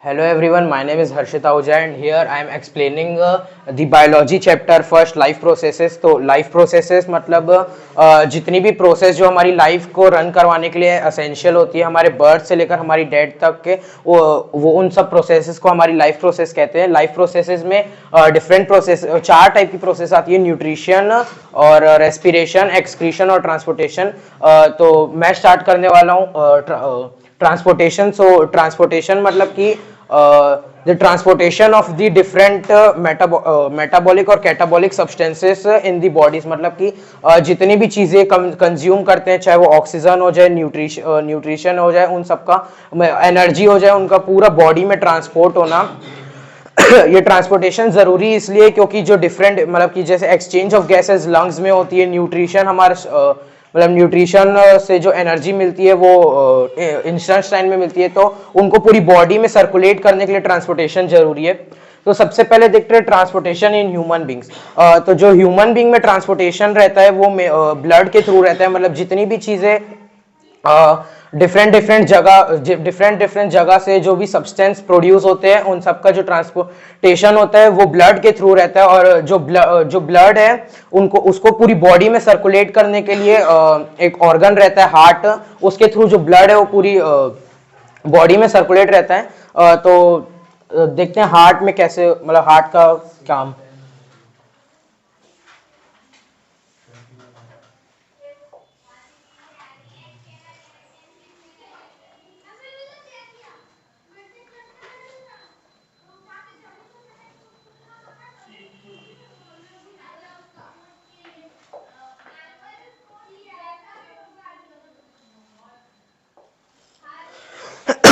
Hello everyone, my name is Harshit Ahuja and here I am explaining the biology chapter first life processes। तो life processes मतलब जितनी भी process जो हमारी life को run करवाने के लिए असेंशियल होती है हमारे बर्थ से लेकर हमारी डेथ तक के वो उन सब प्रोसेसेस को हमारी लाइफ प्रोसेस कहते हैं। लाइफ प्रोसेसेस में डिफरेंट प्रोसेस 4 टाइप की प्रोसेस आती है, न्यूट्रिशन और रेस्पिरेशन, एक्सक्रीशन और ट्रांसपोर्टेशन। तो मैं स्टार्ट करने वाला हूँ ट्रांसपोर्टेशन। सो ट्रांसपोर्टेशन मतलब कि the transportation of the different metabolic और catabolic substances in the bodies, मतलब कि जितनी भी चीज़ें कंज्यूम करते हैं, चाहे वो ऑक्सीजन हो जाए, न्यूट्रिशन हो जाए, उन सबका एनर्जी हो जाए, उनका पूरा बॉडी में ट्रांसपोर्ट होना। ये ट्रांसपोर्टेशन ज़रूरी इसलिए क्योंकि जो डिफरेंट मतलब कि जैसे एक्सचेंज ऑफ गैसेस लंग्स में होती है, न्यूट्रिशन हमारे मतलब न्यूट्रिशन से जो एनर्जी मिलती है वो इंस्टेंटाइन में मिलती है, तो उनको पूरी बॉडी में सर्कुलेट करने के लिए ट्रांसपोर्टेशन जरूरी है। तो सबसे पहले देखते हैं ट्रांसपोर्टेशन इन ह्यूमन बींग्स। तो जो ह्यूमन बींग में ट्रांसपोर्टेशन रहता है वो ब्लड के थ्रू रहता है। मतलब जितनी भी चीज़ें डिफरेंट डिफरेंट जगह से जो भी सब्सटेंस प्रोड्यूस होते हैं उन सबका जो ट्रांसपोर्टेशन होता है वो ब्लड के थ्रू रहता है। और जो ब्लड है उनको उसको पूरी बॉडी में सर्कुलेट करने के लिए एक ऑर्गन रहता है हार्ट, उसके थ्रू जो ब्लड है वो पूरी बॉडी में सर्कुलेट रहता है। तो देखते हैं हार्ट में कैसे, मतलब हार्ट का काम।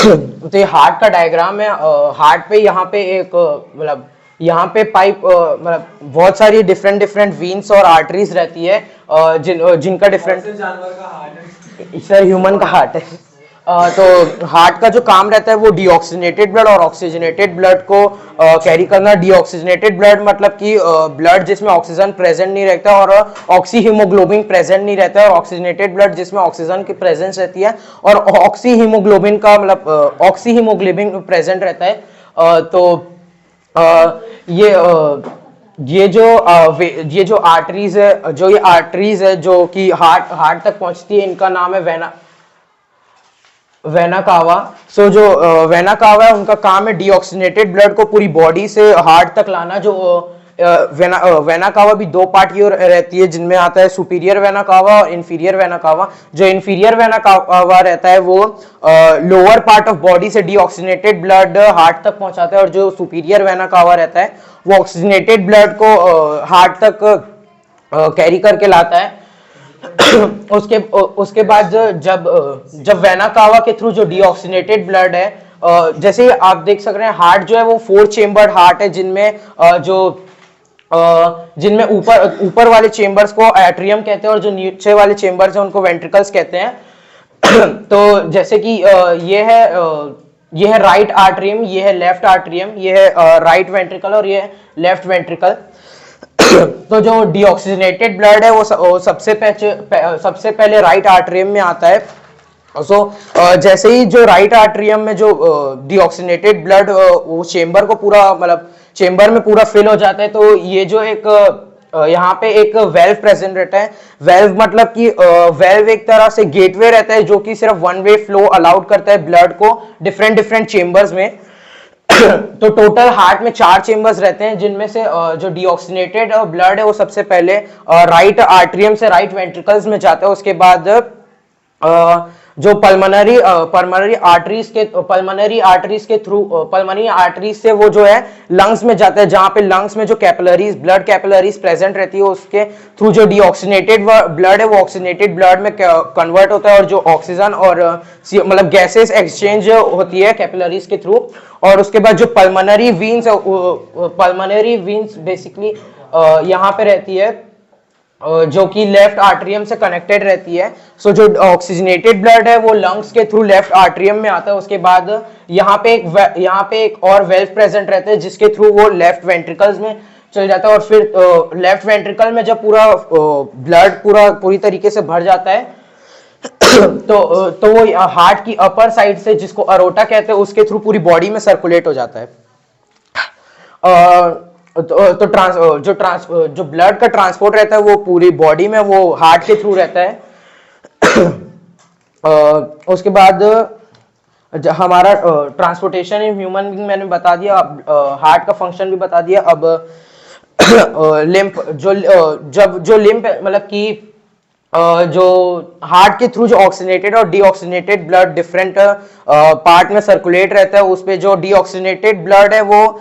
तो ये हार्ट का डायग्राम है। हार्ट पे यहाँ पे एक मतलब यहाँ पे पाइप मतलब बहुत सारी डिफरेंट वीन्स और आर्टरीज रहती है जिनका डिफरेंट जानवर का हार्ट है सर, ह्यूमन का हार्ट है। तो हार्ट का जो काम रहता है वो डीऑक्सीजनेटेड ब्लड और ऑक्सीजनेटेड ब्लड को कैरी करना। डीऑक्सीजनेटेड ब्लड मतलब कि ब्लड जिसमें ऑक्सीजन प्रेजेंट नहीं रहता और ऑक्सी हीमोग्लोबिन प्रेजेंट नहीं रहता है, और ऑक्सीजनेटेड ब्लड जिसमें ऑक्सीजन की प्रेजेंस रहती है और ऑक्सी हीमोग्लोबिन का मतलब ऑक्सी हीमोग्लोबिन प्रेजेंट रहता है। तो ये जो आर्टरीज है, ये आर्टरीज है जो कि हार्ट तक पहुंचती है, इनका नाम है वेना कावा। सो जो वेना कावा है उनका काम है डीऑक्सीजनेटेड ब्लड को पूरी बॉडी से हार्ट तक लाना। जो वेना कावा भी 2 पार्ट की रहती है जिनमें आता है सुपीरियर वेना कावा और इंफीरियर वेना कावा। जो इंफीरियर वेना कावा रहता है वो लोअर पार्ट ऑफ बॉडी से डीऑक्सीजनेटेड ब्लड हार्ट तक पहुंचाता है, और जो सुपीरियर वेना कावा रहता है वो ऑक्सीजनेटेड ब्लड को हार्ट तक कैरी करके लाता है। उसके बाद जब वेना कावा के थ्रू जो डीऑक्सीजनेटेड ब्लड है, जैसे आप देख सक रहे हैं हार्ट जो है वो 4 चेम्बर्ड हार्ट है जिनमें ऊपर वाले चेम्बर्स को एट्रियम कहते हैं और जो नीचे वाले चेम्बर्स हैं उनको वेंट्रिकल्स कहते हैं। तो जैसे कि ये है राइट आर्ट्रियम, ये है लेफ्ट आर्ट्रियम, ये है राइट वेंट्रिकल और ये है लेफ्ट वेंट्रिकल। तो जो डीऑक्सीजनेटेड ब्लड है वो सबसे पहले राइट आर्ट्रियम में आता है। सो जैसे ही जो राइट आर्ट्रियम में जो डीऑक्सीजनेटेड ब्लड वो चेंबर को पूरा मतलब चेंबर में पूरा फिल हो जाता है, तो ये जो एक यहाँ पे एक वेल्व प्रेजेंट रहता है। वेल्व मतलब कि वेल्व एक तरह से गेटवे रहता है जो कि सिर्फ 1 वे फ्लो अलाउड करता है ब्लड को डिफरेंट चेंबर्स में। तो टोटल हार्ट में 4 चेंबर्स रहते हैं जिनमें से जो डीऑक्सीजनेटेड ब्लड है वो सबसे पहले राइट आर्ट्रियम से राइट वेंट्रिकल्स में जाता है। उसके बाद जो पल्मोनरी आर्टरीज से वो जो है लंग्स में जाता है, जहां पे लंग्स में जो कैपिलरीज ब्लड कैपिलरीज प्रेजेंट रहती है उसके थ्रू जो डीऑक्सीजनेटेड ब्लड है वो ऑक्सीजनेटेड ब्लड में कन्वर्ट होता है, और जो ऑक्सीजन और मतलब गैसेस एक्सचेंज होती है कैपिलरीज के थ्रू। और उसके बाद जो पल्मोनरी वीन्स बेसिकली यहाँ पे रहती है जो कि लेफ्ट आर्ट्रियम से कनेक्टेड रहती है। सो जो ऑक्सीजनेटेड ब्लड है वो लंग्स के थ्रू लेफ्ट आर्ट्रियम में आता है। उसके बाद यहाँ पे एक और वेल्व प्रेजेंट रहता है जिसके थ्रू वो लेफ्ट वेंट्रिकल्स में चल जाता है, और फिर लेफ्ट वेंट्रिकल में जब पूरा ब्लड पूरी तरीके से भर जाता है तो वो हार्ट की अपर साइड से, जिसको अरोटा कहते हैं, उसके थ्रू पूरी बॉडी में सर्कुलेट हो जाता है। जो ब्लड का ट्रांसपोर्ट रहता है वो पूरी बॉडी में वो हार्ट के थ्रू रहता है। उसके बाद हमारा ट्रांसपोर्टेशन इन ह्यूमन बीइंग मैंने बता दिया, अब हार्ट का फंक्शन भी बता दिया। अब लिम्फ जो लिम्फ मतलब कि जो हार्ट के थ्रू जो ऑक्सीनेटेड और डीऑक्सीनेटेड ब्लड डिफरेंट पार्ट में सर्कुलेट रहता है, उस पे जो डीऑक्सीनेटेड ब्लड है वो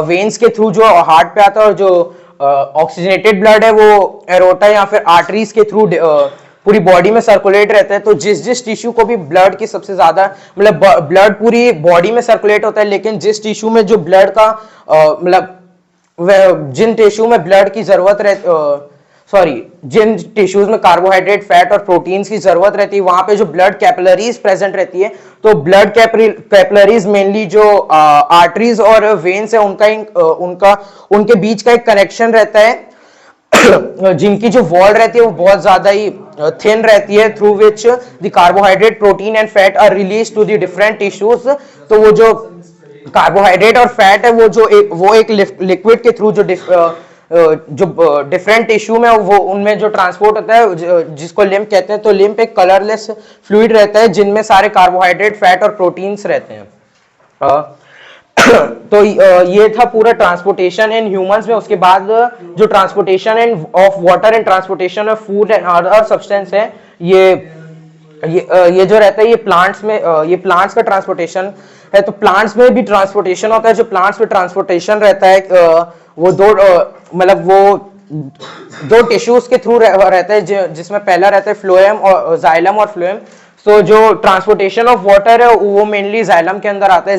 वेन्स के थ्रू जो हार्ट पे आता है, और जो ऑक्सीजनेटेड ब्लड है वो एरोटा या फिर आर्टरीज के थ्रू पूरी बॉडी में सर्कुलेट रहता है। तो जिस टिश्यू को भी ब्लड की सबसे ज्यादा मतलब ब्लड पूरी बॉडी में सर्कुलेट होता है, लेकिन जिस टिश्यू में जो ब्लड का मतलब जिन टिश्यू में ब्लड की जरूरत रहती जिन टिश्यूज में कार्बोहाइड्रेट, फैट और प्रोटीन्स की जरूरत रहती है, वहां पे जो ब्लड कैपिलरीज प्रेजेंट रहती है। तो ब्लड कैपिलरीज मेनली जो आर्टरीज और वेन्स है उनके बीच का एक कनेक्शन रहता है, जिनकी जो वॉल रहती है वो बहुत ज्यादा ही थिन रहती है, through which the carbohydrate, protein and fat are release to the different tissues. तो वो जो कार्बोहाइड्रेट और फैट है वो एक लिक्विड के थ्रू जो डिफरेंट टिश्यू में वो उनमें जो ट्रांसपोर्ट होता है, जिसको लिम्फ कहते हैं। तो लिम्फ एक कलरलेस फ्लूइड रहता है जिनमें सारे कार्बोहाइड्रेट, फैट और प्रोटीन्स रहते हैं। तो ये था पूरा ट्रांसपोर्टेशन इन ह्यूमंस में। उसके बाद जो transportation in of water and transportation of food and other substance है, ये जो रहता है ये प्लांट्स में, ये प्लांट्स का ट्रांसपोर्टेशन है। तो प्लांट्स में भी ट्रांसपोर्टेशन होता है। जो प्लांट्स में ट्रांसपोर्टेशन रहता है वो दो टिश्यूज के थ्रू रहता है, जिसमें पहला रहता है फ्लोएम और जाइलम और फ्लोएम। तो जो ट्रांसपोर्टेशन ऑफ वाटर है वो मेनली जाइलम के अंदर आता है।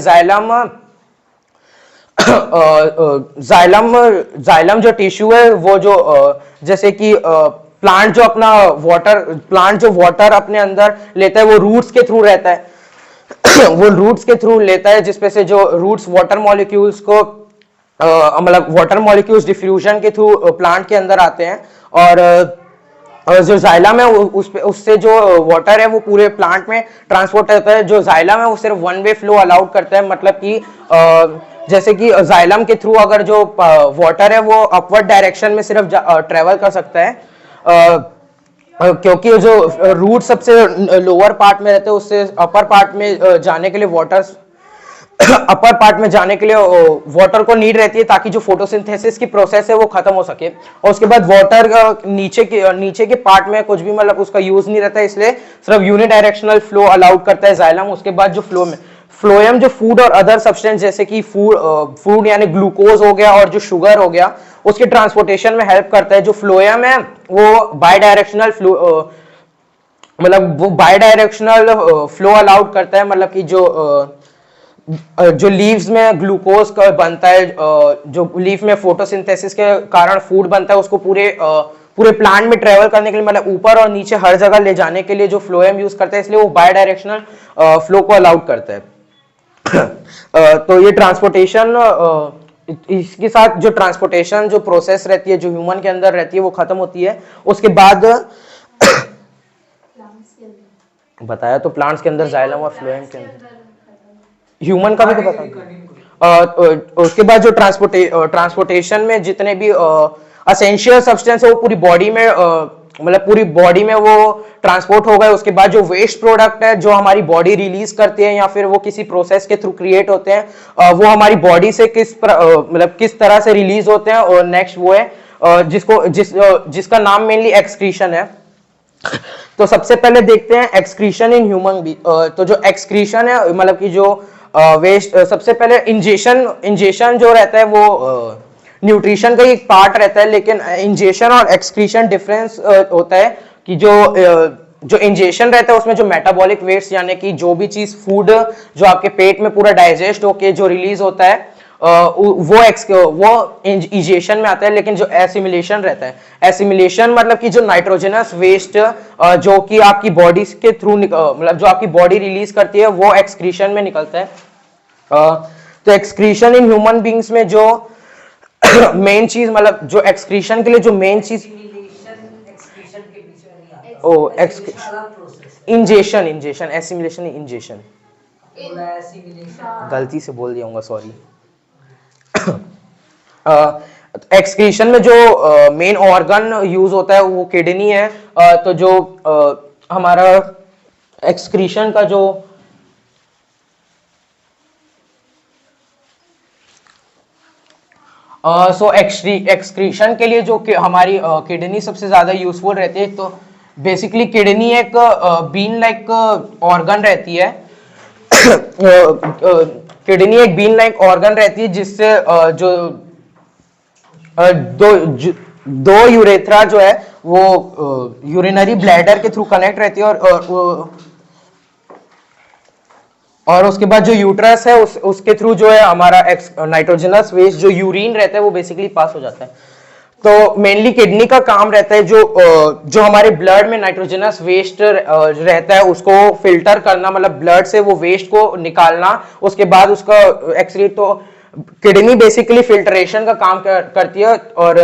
जाइलम जो टिश्यू है वो जो जैसे कि प्लांट जो वाटर अपने अंदर लेता है वो रूट्स के थ्रू रहता है। वो रूट्स के थ्रू लेता है, जिसपे से जो रूट्स वाटर मॉलिक्यूल्स को मतलब वाटर मॉलिक्यूल्स डिफ्यूजन के थ्रू प्लांट के अंदर आते हैं। और जो जाइलम है उससे जो वाटर है वो पूरे प्लांट में ट्रांसपोर्ट होता है। जो जाइलम है वो सिर्फ वन वे फ्लो अलाउड करता है, मतलब कि जैसे कि जाइलम के थ्रू अगर जो वाटर है वो अपवर्ड डायरेक्शन में सिर्फ ट्रेवल कर सकता है, क्योंकि जो रूट सबसे लोअर पार्ट में रहते हैं, उससे अपर पार्ट में जाने के लिए वाटर को नीड रहती है, ताकि जो फोटोसिंथेसिस की प्रोसेस है वो खत्म हो सके। और उसके बाद वाटर नीचे के पार्ट में कुछ भी मतलब उसका यूज नहीं रहता है, इसलिए सिर्फ यूनिडायरेक्शनल फ्लो अलाउड करता है जाइलम। उसके बाद जो फ्लोएम जो फूड और अदर सब्सटेंस जैसे कि फूड यानी ग्लूकोज हो गया और जो शुगर हो गया, उसके ट्रांसपोर्टेशन में हेल्प करता है। जो फ्लोएम है वो बायडायरेक्शनल फ्लो अलाउड करता है, मतलब कि जो लीव्स में ग्लूकोज का बनता है, जो लीफ में फोटोसिंथेसिस के कारण फूड बनता है, उसको पूरे प्लांट में ट्रेवल करने के लिए, मतलब ऊपर और नीचे हर जगह ले जाने के लिए जो फ्लोएम यूज करता है, इसलिए वो बायडायरेक्शनल फ्लो को अलाउड करता है। तो ये ट्रांसपोर्टेशन, इसके साथ जो ट्रांसपोर्टेशन जो प्रोसेस रहती है जो ह्यूमन के अंदर रहती है वो खत्म होती है। उसके बाद बताया तो प्लांट्स के अंदर जाइलम और फ्लोएम के अंदर, ह्यूमन का भी तो पता। उसके बाद जो ट्रांसपोर्टेशन में जितने भी असेंशियल सब्सटेंस है वो पूरी बॉडी में वो ट्रांसपोर्ट हो गए। उसके बाद जो वेस्ट प्रोडक्ट है जो हमारी बॉडी रिलीज करती है या फिर वो किसी प्रोसेस के थ्रू क्रिएट होते हैं, वो हमारी बॉडी से किस तरह से रिलीज होते हैं। और नेक्स्ट वो है जिसका नाम मेनली एक्सक्रीशन है। तो सबसे पहले देखते हैं एक्सक्रीशन इन ह्यूमन बी। तो जो एक्सक्रीशन है मतलब कि जो वेस्ट, सबसे पहले इंजेशन जो रहता है वो न्यूट्रिशन का एक पार्ट रहता है, लेकिन इंजेशन और एक्सक्रीशन डिफरेंस होता है कि जो इंजेशन रहता है उसमें जो मेटाबॉलिक वेस्ट यानी कि जो भी चीज फूड जो आपके पेट में पूरा डाइजेस्ट होके जो रिलीज होता है वो इंजेशन में आता है। लेकिन जो एसिमिलेशन रहता है, एसिमिलेशन मतलब कि जो नाइट्रोजनस वेस्ट जो कि आपकी बॉडी के थ्रू मतलब जो आपकी बॉडी रिलीज करती है वो एक्सक्रीशन में निकलता है। तो एक्सक्रीशन इन ह्यूमन बींग्स में जो मेन चीज मतलब जो एक्सक्रीशन के लिए जो मेन चीज ओ Assimilation अलग प्रोसेस है। इंजेशन, इंजेशन, एसिमिलेशन, इंजेशन, बोला assimilation। गलती से बोल दिया हूँ, सॉरी। एक्सक्रीशन में जो मेन ऑर्गन यूज होता है वो किडनी है। तो जो हमारा एक्सक्रीशन का जो सो एक्सक्रीशन के लिए जो हमारी किडनी सबसे ज्यादा यूजफुल रहती है, तो बेसिकली किडनी एक बीन लाइक ऑर्गन रहती है। किडनी एक बीन लाइक ऑर्गन रहती है जिससे जो दो यूरेथ्रा जो है वो यूरिनरी ब्लैडर के थ्रू कनेक्ट रहती है, और उसके बाद जो यूट्रस है उसके थ्रू जो है हमारा नाइट्रोजनस वेस्ट जो यूरिन रहता है वो बेसिकली पास हो जाता है। तो मेनली किडनी का काम रहता है जो हमारे ब्लड में नाइट्रोजनस वेस्ट रहता है उसको फिल्टर करना, मतलब ब्लड से वो वेस्ट को निकालना, उसके बाद उसका एक्सक्रीट। तो किडनी बेसिकली फिल्ट्रेशन का काम करती है, और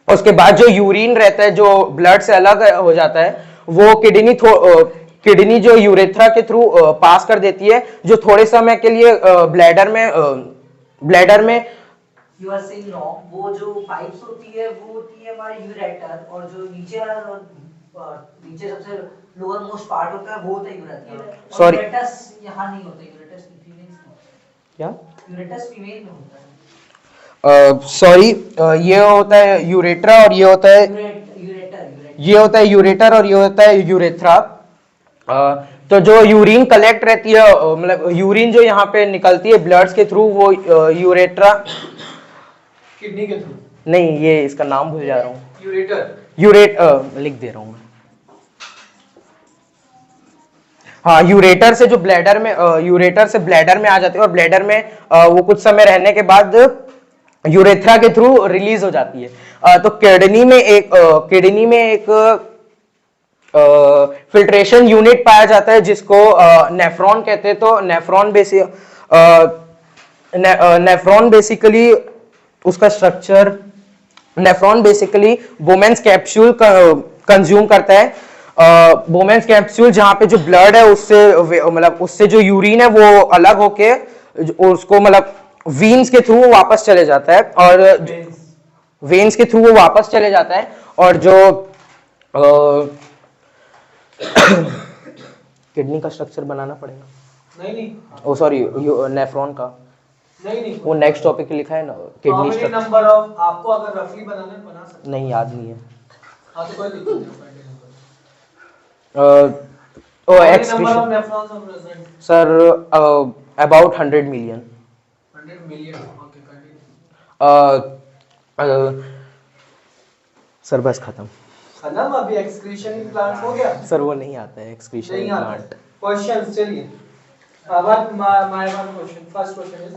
उसके बाद जो यूरिन रहता है जो ब्लड से अलग हो जाता है वो किडनी जो यूरेथ्रा के थ्रू पास कर देती है, जो थोड़े समय के लिए ब्लैडर में यू आर सेइंग रॉन्ग। वो जो पाइप्स होती है वो होती है हमारी यूरेटर, और जो नीचे वाला नीचे सबसे लोअर मोस्ट पार्ट होता है वो होता है यूरेथ्रा। Sorry. यूरेटस यहाँ नहीं होता, यूरेटस फीमेल्स में होता है। क्या यूरेटस फीमेल में होता है। सॉरी, ये होता है यूरेट्रा और ये होता है ये होता है यूरेटर और ये होता है यूरेथ्रा। तो जो यूरिन कलेक्ट रहती है, मतलब यूरिन जो यहाँ पे निकलती है ब्लड्स के थ्रू, वो यूरेट्रा, किडनी के थ्रू नहीं ये इसका नाम भूल जा रहा हूँ, यूरेटर लिख दे रहा हूँ मैं। हाँ, यूरेटर से जो ब्लैडर में यूरेटर से ब्लैडर में आ जाती है, और ब्लैडर में वो कुछ समय रहने के बाद यूरेथ्रा के थ्रू रिलीज हो जाती है। तो किडनी में एक फिल्ट्रेशन यूनिट पाया जाता है जिसको नेफ्रॉन कहते हैं। तो नेफ्रॉन बेसिकली उसका structure, nephron basically Bowman's capsule consume करता है। बोमेन्स कैप्सूल जहां पे जो ब्लड है उससे जो यूरिन है वो अलग होके उसको मतलब वीन्स के थ्रू वापस चले जाता है, और वेन्स के थ्रू वो वापस चले जाता है, और जो किडनी का स्ट्रक्चर बनाना पड़ेगा। नहीं ओ सॉरी, नेफ्रॉन का नहीं वो नेक्स्ट टॉपिक लिखा है ना, किडनी स्ट्रक्चर। नंबर ऑफ आपको अगर रफली बनाना है बना सकते नहीं, याद नहीं है। हाँ तो कोई दिक्कत नहीं। Number of nephrons are present sir about 100 million. 100 million. Okay continue. Sir बस खत्म। खत्म, अभी एक्सक्रीशन प्लांट हो गया। सर वो नहीं आता है एक्सक्रीशन प्लांट। क्वेश्चंस चलिए। What my one question, first question is,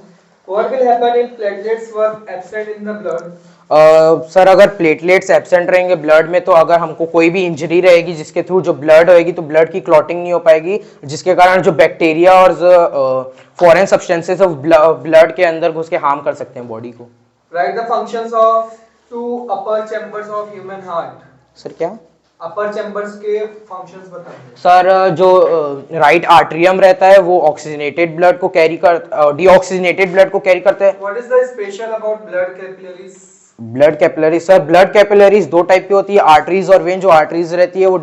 what will happen if platelets were absent in the blood? Sir अगर प्लेटलेट्स एब्सेंट रहेंगे ब्लड में, तो अगर हमको कोई भी इंजरी रहेगी जिसके थ्रू जो ब्लड होएगी, तो ब्लड की क्लॉटिंग नहीं हो पाएगी, जिसके कारण जो बैक्टीरिया और फॉरेन सब्सटेंसेस ऑफ ब्लड के अंदर घुस के हार्म कर सकते हैं बॉडी को। Write the functions of two upper chambers of human heart. Sir क्या? अपर चैम्बर्स के फंक्शंस बताइए। सर जो राइट आर्ट्रियम रहता है वो ऑक्सीजनेटेड ब्लड को कैरी कर डीऑक्सीजनेटेड ब्लड को कैरी करता है। What is the special about blood capillaries? Blood capillaries, sir blood capillaries दो टाइप की होती है, आर्टरीज और वेन। जो आर्टरीज रहती है वो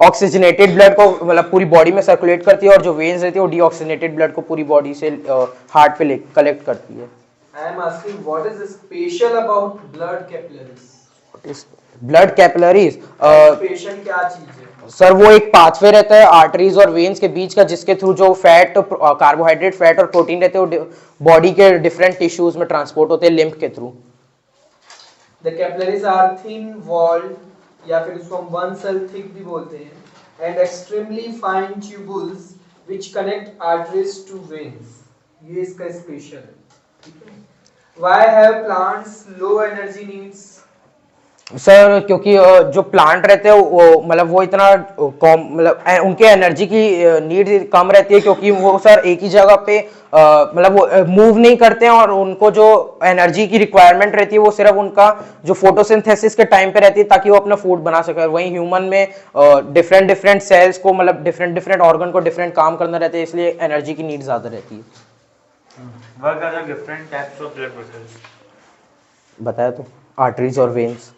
ऑक्सीजनेटेड ब्लड को मतलब पूरी बॉडी में सर्कुलेट करती है, और जो वेन्स रहती है वो डीऑक्सीजनेटेड ब्लड को पूरी बॉडी से हार्ट पे कलेक्ट करती है। I am asking what is special about blood capillaries? Blood capillaries special क्या चीज है? सर वो एक पाथवे रहता है आर्टरीज और वेन्स के बीच का, जिसके थ्रू जो फैट, कार्बोहाइड्रेट, फैट और प्रोटीन रहते हैं वो बॉडी के डिफरेंट टिश्यूज में ट्रांसपोर्ट होते हैं लिम्फ के थ्रू। The capillaries are thin walled या फिर उसको हम वन सेल थिक भी बोलते हैं, and extremely fine tubules which connect arteries to veins. ये इसका स्पेशल है। ठीक है। Why have plants low energy needs? Sir क्योंकि जो प्लांट रहते हैं वो मतलब वो इतना मतलब उनके एनर्जी की नीड कम रहती है, क्योंकि वो सर एक ही जगह पे मतलब वो मूव नहीं करते हैं, और उनको जो एनर्जी की रिक्वायरमेंट रहती है वो सिर्फ उनका जो फोटोसिंथेसिस के टाइम पे रहती है, ताकि वो अपना फूड बना सके। वहीं ह्यूमन में डिफरेंट डिफरेंट सेल्स को मतलब डिफरेंट डिफरेंट ऑर्गन को डिफरेंट काम करना रहता है, इसलिए एनर्जी की नीड ज्यादा रहती है। What are the different types of blood vessels? बताया तो, आर्टरीज और वेन्स।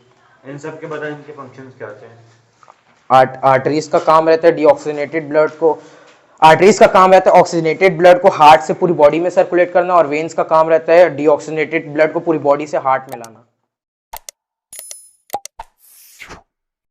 इन सब के बताएं इनके फंक्शंस क्या होते हैं? आर्टरीज का काम रहता है डीऑक्सीजनेटेड ब्लड को, आर्टरीज का काम रहता है ऑक्सीजनेटेड ब्लड को हार्ट से पूरी बॉडी में सर्कुलेट करना, और वेन्स का काम रहता है डीऑक्सीजनेटेड ब्लड को पूरी बॉडी से हार्ट में लाना।